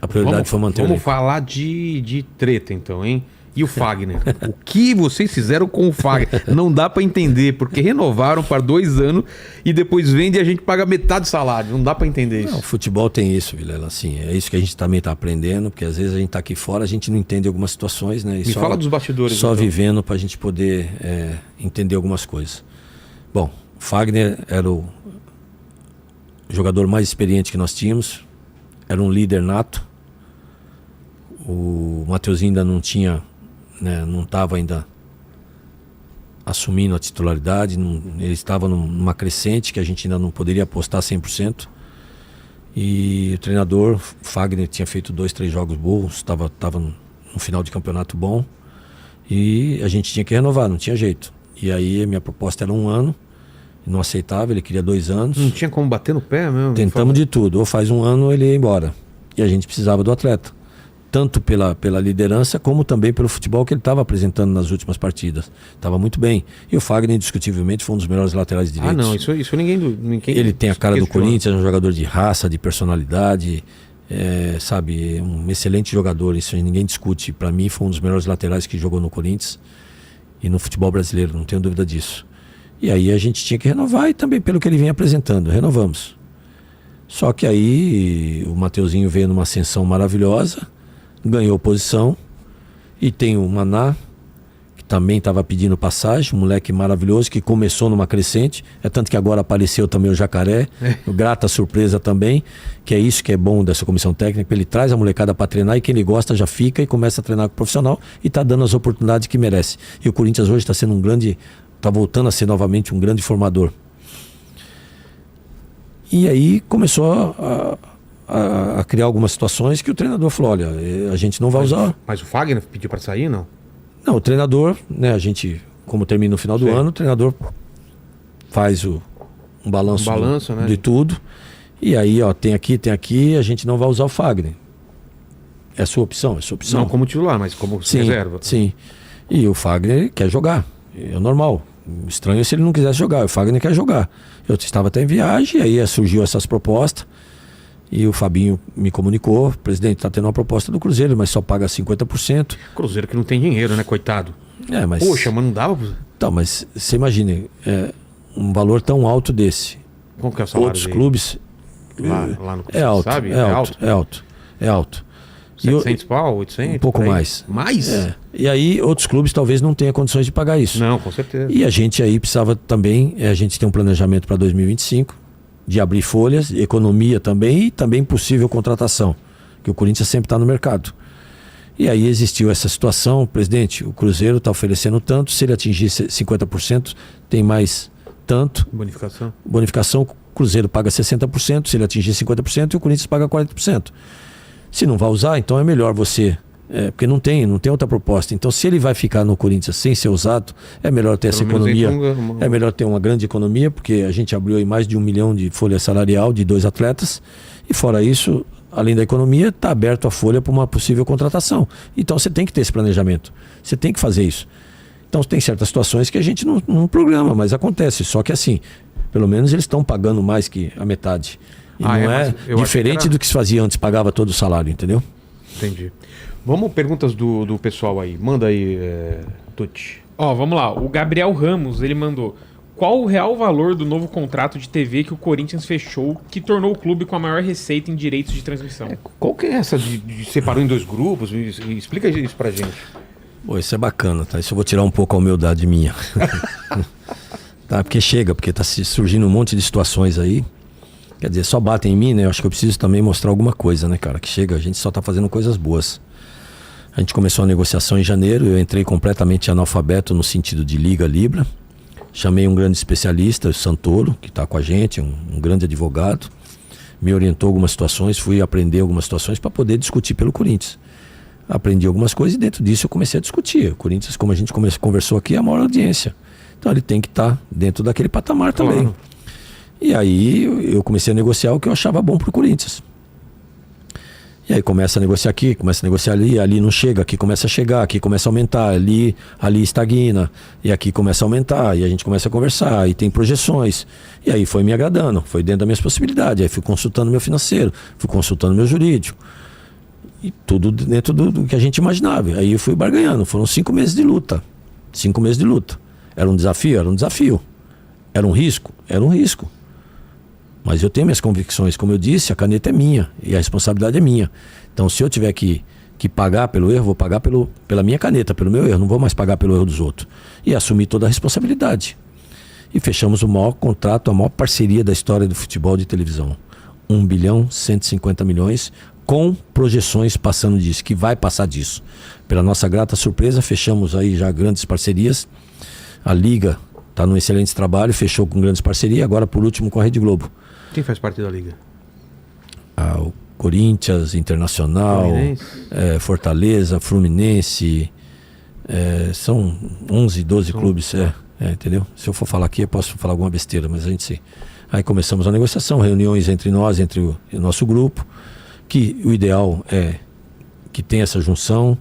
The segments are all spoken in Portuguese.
A prioridade foi manter o Vamos elenco. falar de treta, então, hein? E o Fagner? O que vocês fizeram com o Fagner? Não dá pra entender, porque renovaram para 2 anos e depois vende e a gente paga metade do salário. Não dá pra entender isso. Não, o futebol tem isso, Vilela, assim, é isso que a gente também tá aprendendo, porque às vezes a gente tá aqui fora, a gente não entende algumas situações, né? E Me fala dos bastidores. Só então. vivendo pra gente poder entender algumas coisas. Bom, o Fagner era o jogador mais experiente que nós tínhamos, era um líder nato. O Mateuzinho ainda não tinha, né, não estava ainda assumindo a titularidade, ele estava numa crescente que a gente ainda não poderia apostar 100%. E o treinador, Fagner, tinha feito 2, 3 jogos bons, estava no final de campeonato bom e a gente tinha que renovar, não tinha jeito. E aí a minha proposta era 1 ano, não aceitava, ele queria 2 anos. Não tinha como bater no pé mesmo? Tentamos de tudo, ou faz 1 ano ou ele ia embora. E a gente precisava do atleta. Tanto pela liderança, como também pelo futebol que ele estava apresentando nas últimas partidas. Estava muito bem. E o Fagner, indiscutivelmente, foi um dos melhores laterais direitos. Ah, não, isso ninguém ele tem a cara do Corinthians, é um jogador de raça, de personalidade, sabe, um excelente jogador, isso ninguém discute. Para mim, foi um dos melhores laterais que jogou no Corinthians e no futebol brasileiro, não tenho dúvida disso. E aí a gente tinha que renovar e também pelo que ele vem apresentando, renovamos. Só que aí o Mateuzinho veio numa ascensão maravilhosa, ganhou posição, e tem o Maná, que também estava pedindo passagem, um moleque maravilhoso que começou numa crescente, tanto que agora apareceu também o Jacaré, grata surpresa também, que é isso que é bom dessa comissão técnica, ele traz a molecada para treinar e quem ele gosta já fica e começa a treinar com o profissional e está dando as oportunidades que merece. E o Corinthians hoje está sendo está voltando a ser novamente um grande formador. E aí começou a criar algumas situações que o treinador falou, olha, a gente não vai usar. Mas o Fagner pediu para sair, não? Não, o treinador, né, a gente, como termina no final do ano, o treinador faz um balanço, né, de tudo. E aí, ó, tem aqui, a gente não vai usar o Fagner. É a sua opção, Não como titular, mas como reserva. Sim. E o Fagner quer jogar, é normal. Estranho se ele não quisesse jogar, o Fagner quer jogar. Eu estava até em viagem, aí surgiu essas propostas. E o Fabinho me comunicou, presidente, está tendo uma proposta do Cruzeiro, mas só paga 50%. Cruzeiro que não tem dinheiro, né, coitado? Mas... Poxa, mas não dava... Então, mas você imagina, um valor tão alto desse. Como que é o salário outros clubes... Lá no é alto, sabe? É alto. 700 pau, 800? Um pouco mais. Mais? E aí outros clubes talvez não tenham condições de pagar isso. Não, com certeza. E a gente aí precisava também, a gente tem um planejamento para 2025, de abrir folhas, economia também e também possível contratação, que o Corinthians sempre está no mercado. E aí existiu essa situação, presidente, o Cruzeiro está oferecendo tanto, se ele atingir 50%, tem mais tanto. Bonificação, o Cruzeiro paga 60%, se ele atingir 50%, e o Corinthians paga 40%. Se não vai usar, então é melhor você... porque não tem outra proposta. Então, se ele vai ficar no Corinthians sem ser usado, é melhor ter essa economia. É melhor ter uma grande economia, porque a gente abriu aí mais de 1 milhão de folha salarial de 2 atletas. E fora isso, além da economia, está aberto a folha para uma possível contratação. Então, você tem que ter esse planejamento. Você tem que fazer isso. Então, tem certas situações que a gente não programa, mas acontece. Só que assim, pelo menos eles estão pagando mais que a metade. E não é diferente do que se fazia antes, pagava todo o salário, entendeu? Entendi. Vamos perguntas do pessoal aí. Manda aí, Tuti. Vamos lá. O Gabriel Ramos, ele mandou: qual o real valor do novo contrato de TV que o Corinthians fechou, que tornou o clube com a maior receita em direitos de transmissão? Qual que é essa de separou em 2 grupos? Explica isso pra gente. Isso é bacana, tá? Isso eu vou tirar um pouco a humildade minha. Tá? Porque tá surgindo um monte de situações aí. Quer dizer, só batem em mim, né? Eu acho que eu preciso também mostrar alguma coisa, né, cara? Que chega, a gente só tá fazendo coisas boas. A gente começou a negociação em janeiro, eu entrei completamente analfabeto no sentido de Liga Libra. Chamei um grande especialista, o Santoro, que está com a gente, um grande advogado. Me orientou algumas situações, fui aprender algumas situações para poder discutir pelo Corinthians. Aprendi algumas coisas e dentro disso eu comecei a discutir. O Corinthians, como a gente conversou aqui, é a maior audiência. Então ele tem que estar dentro daquele patamar também. E aí eu comecei a negociar o que eu achava bom para o Corinthians. E aí começa a negociar aqui, começa a negociar ali não chega, aqui começa a chegar, aqui começa a aumentar, ali estagna, e aqui começa a aumentar, e a gente começa a conversar, e tem projeções. E aí foi me agradando, foi dentro das minhas possibilidades, aí fui consultando meu financeiro, fui consultando meu jurídico. E tudo dentro do que a gente imaginava. Aí eu fui barganhando. Foram 5 meses de luta. 5 meses de luta. Era um desafio? Era um desafio. Era um risco? Era um risco. Mas eu tenho minhas convicções. Como eu disse, a caneta é minha e a responsabilidade é minha. Então, se eu tiver que pagar pelo erro, vou pagar pela minha caneta, pelo meu erro. Não vou mais pagar pelo erro dos outros. E assumir toda a responsabilidade. E fechamos o maior contrato, a maior parceria da história do futebol de televisão. 1 bilhão 150 milhões, com projeções passando disso, que vai passar disso. Pela nossa grata surpresa, fechamos aí já grandes parcerias. A Liga está num excelente trabalho, fechou com grandes parcerias, agora por último com a Rede Globo. Quem faz parte da Liga? O Corinthians, Internacional, Fortaleza, Fluminense, são 11, 12 clubes, entendeu? Se eu for falar aqui, eu posso falar alguma besteira, mas a gente sei. Aí começamos a negociação, reuniões entre nós, entre o nosso grupo, que o ideal é que tenha essa junção,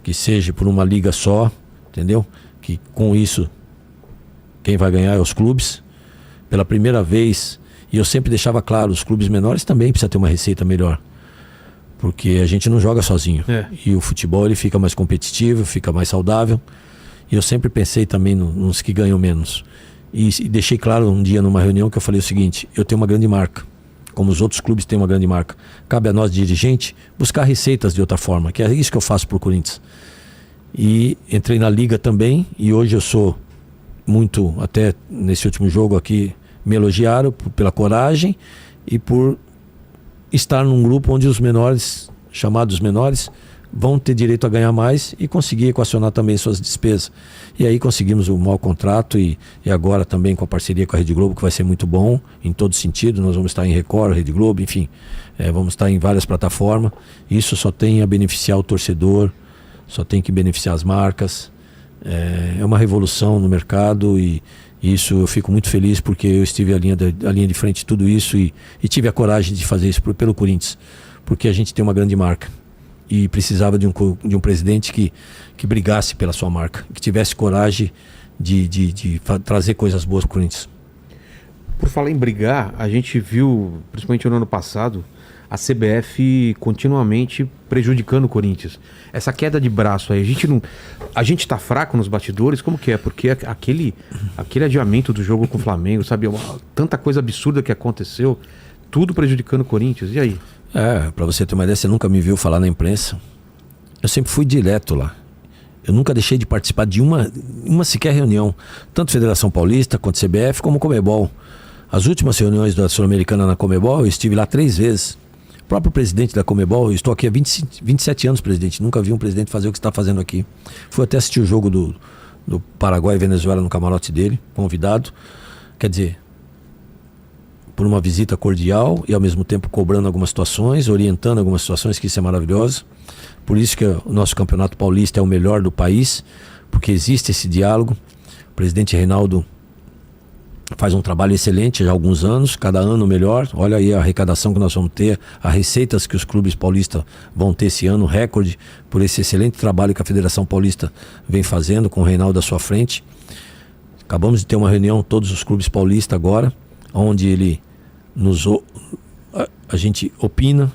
que seja por uma liga só, entendeu? Que com isso, quem vai ganhar é os clubes. Pela primeira vez, e eu sempre deixava claro, os clubes menores também precisam ter uma receita melhor. Porque a gente não joga sozinho. E o futebol ele fica mais competitivo, fica mais saudável. E eu sempre pensei também nos que ganham menos. E deixei claro um dia numa reunião que eu falei o seguinte: eu tenho uma grande marca, como os outros clubes têm uma grande marca. Cabe a nós, dirigente, buscar receitas de outra forma, que é isso que eu faço pro Corinthians. E entrei na Liga também, e hoje eu sou muito, até nesse último jogo aqui, me elogiaram pela coragem e por estar num grupo onde os menores, chamados menores, vão ter direito a ganhar mais e conseguir equacionar também suas despesas. E aí conseguimos o maior contrato e agora também com a parceria com a Rede Globo, que vai ser muito bom em todo sentido. Nós vamos estar em Record, Rede Globo, enfim, vamos estar em várias plataformas. Isso só tem a beneficiar o torcedor, só tem que beneficiar as marcas. É uma revolução no mercado e isso eu fico muito feliz porque eu estive à linha de frente de tudo isso e tive a coragem de fazer isso pelo Corinthians, porque a gente tem uma grande marca. E precisava de um presidente que brigasse pela sua marca, que tivesse coragem de trazer coisas boas para o Corinthians. Por falar em brigar, a gente viu, principalmente no ano passado, a CBF continuamente prejudicando o Corinthians. Essa queda de braço aí, a gente tá fraco nos bastidores? Como que é? Porque aquele adiamento do jogo com o Flamengo, sabe? Tanta coisa absurda que aconteceu, tudo prejudicando o Corinthians. E aí? Pra você ter uma ideia, você nunca me viu falar na imprensa. Eu sempre fui direto lá. Eu nunca deixei de participar de uma sequer reunião, tanto Federação Paulista, quanto CBF, como Comebol. As últimas reuniões da Sul-Americana na Comebol, eu estive lá 3 vezes. O próprio presidente da Comebol, eu estou aqui há 27 anos, presidente. Nunca vi um presidente fazer o que está fazendo aqui. Fui até assistir o jogo do Paraguai e Venezuela no camarote dele, convidado. Quer dizer, por uma visita cordial e ao mesmo tempo cobrando algumas situações, orientando algumas situações, que isso é maravilhoso. Por isso que o nosso Campeonato Paulista é o melhor do país, porque existe esse diálogo. O presidente Reinaldo faz um trabalho excelente já há alguns anos, cada ano melhor. Olha aí a arrecadação que nós vamos ter, as receitas que os clubes paulistas vão ter esse ano, recorde, por esse excelente trabalho que a Federação Paulista vem fazendo com o Reinaldo à sua frente. Acabamos de ter uma reunião, todos os clubes paulistas agora, onde ele a gente opina,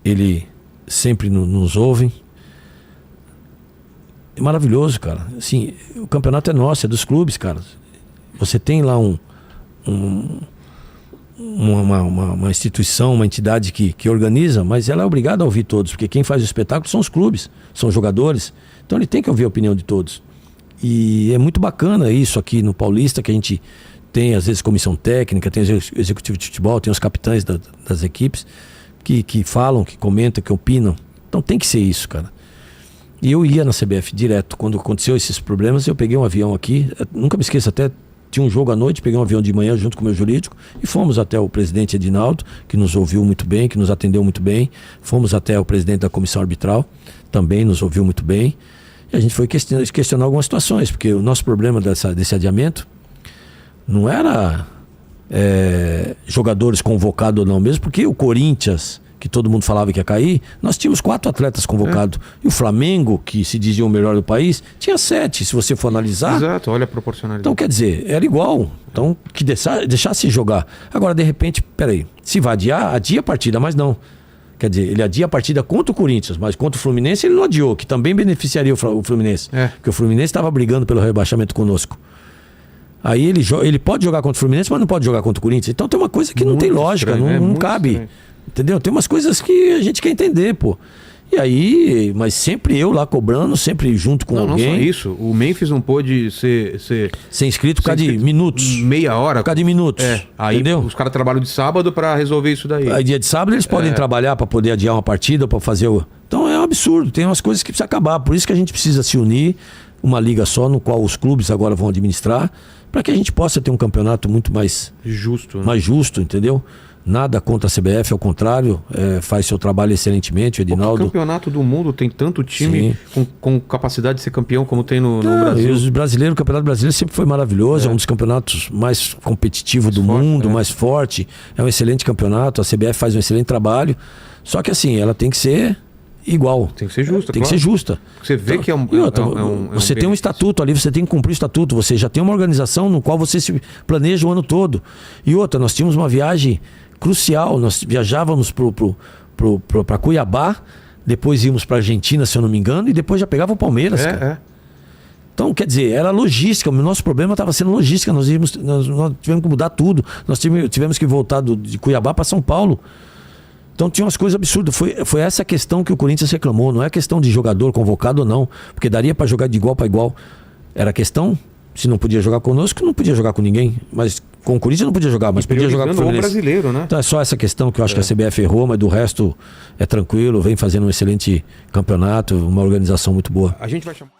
ele sempre nos ouve. É maravilhoso, cara. Assim, o campeonato é nosso, é dos clubes, cara. Você tem lá uma instituição, uma entidade que organiza, mas ela é obrigada a ouvir todos, porque quem faz o espetáculo são os clubes, são os jogadores. Então ele tem que ouvir a opinião de todos. E é muito bacana isso aqui no Paulista, que a gente tem às vezes comissão técnica, tem executivo de futebol, tem os capitães das equipes que falam, que comentam, que opinam. Então tem que ser isso, cara. E eu ia na CBF direto. Quando aconteceu esses problemas, eu peguei um avião aqui, nunca me esqueço, até tinha um jogo à noite, peguei um avião de manhã junto com o meu jurídico e fomos até o presidente Edinaldo, que nos ouviu muito bem, que nos atendeu muito bem. Fomos até o presidente da comissão arbitral, também nos ouviu muito bem. E a gente foi questionar algumas situações, porque o nosso problema desse adiamento não era jogadores convocados ou não, mesmo porque o Corinthians, que todo mundo falava que ia cair, nós tínhamos 4 atletas convocados. E o Flamengo, que se dizia o melhor do país, tinha 7, se você for analisar. Exato, olha a proporcionalidade. Então, quer dizer, era igual. Então, que deixasse jogar. Agora, de repente, peraí, se vai adiar, adia a partida, mas não. Quer dizer, ele adia a partida contra o Corinthians, mas contra o Fluminense ele não adiou, que também beneficiaria o Fluminense. Porque o Fluminense estava brigando pelo rebaixamento conosco. Aí ele pode jogar contra o Fluminense, mas não pode jogar contra o Corinthians. Então tem uma coisa que não tem lógica, estranho, não cabe. Estranho. Entendeu? Tem umas coisas que a gente quer entender, pô. E aí, mas sempre eu lá cobrando, sempre junto com alguém. Não só isso, o Memphis não pôde ser inscrito por causa de minutos. Meia hora. Por causa de minutos. Aí entendeu? Os caras trabalham de sábado para resolver isso daí. Aí dia de sábado eles podem trabalhar para poder adiar uma partida, para fazer o... Então é um absurdo, tem umas coisas que precisa acabar. Por isso que a gente precisa se unir, uma liga só, no qual os clubes agora vão administrar, para que a gente possa ter um campeonato muito mais justo, né? Mais justo, entendeu? Nada contra a CBF, ao contrário, faz seu trabalho excelentemente, o Edinaldo. O campeonato do mundo tem tanto time com capacidade de ser campeão como tem no Brasil. E os brasileiros, o Campeonato Brasileiro sempre foi maravilhoso, é um dos campeonatos mais competitivos do mundo, mais forte, é um excelente campeonato, a CBF faz um excelente trabalho, só que assim, ela tem que ser igual. Tem que ser justa, Tem que ser justa. Você vê que você tem um estatuto ali, você tem que cumprir o estatuto, você já tem uma organização no qual você se planeja o ano todo. E outra, nós tínhamos uma viagem crucial, nós viajávamos para Cuiabá, depois íamos para Argentina, se eu não me engano, e depois já pegava o Palmeiras, cara. Então, quer dizer, era logística, o nosso problema estava sendo logística, nós tivemos que mudar tudo, nós tivemos que voltar de Cuiabá para São Paulo. Então tinha umas coisas absurdas. Foi essa questão que o Corinthians reclamou. Não é questão de jogador convocado ou não, porque daria para jogar de igual para igual. Era questão, se não podia jogar conosco, não podia jogar com ninguém. Mas com o Corinthians não podia jogar, mas podia jogar com o Fluminense. Brasileiro, né? Então é só essa questão que eu acho que a CBF errou, mas do resto é tranquilo, vem fazendo um excelente campeonato, uma organização muito boa. A gente vai chamar...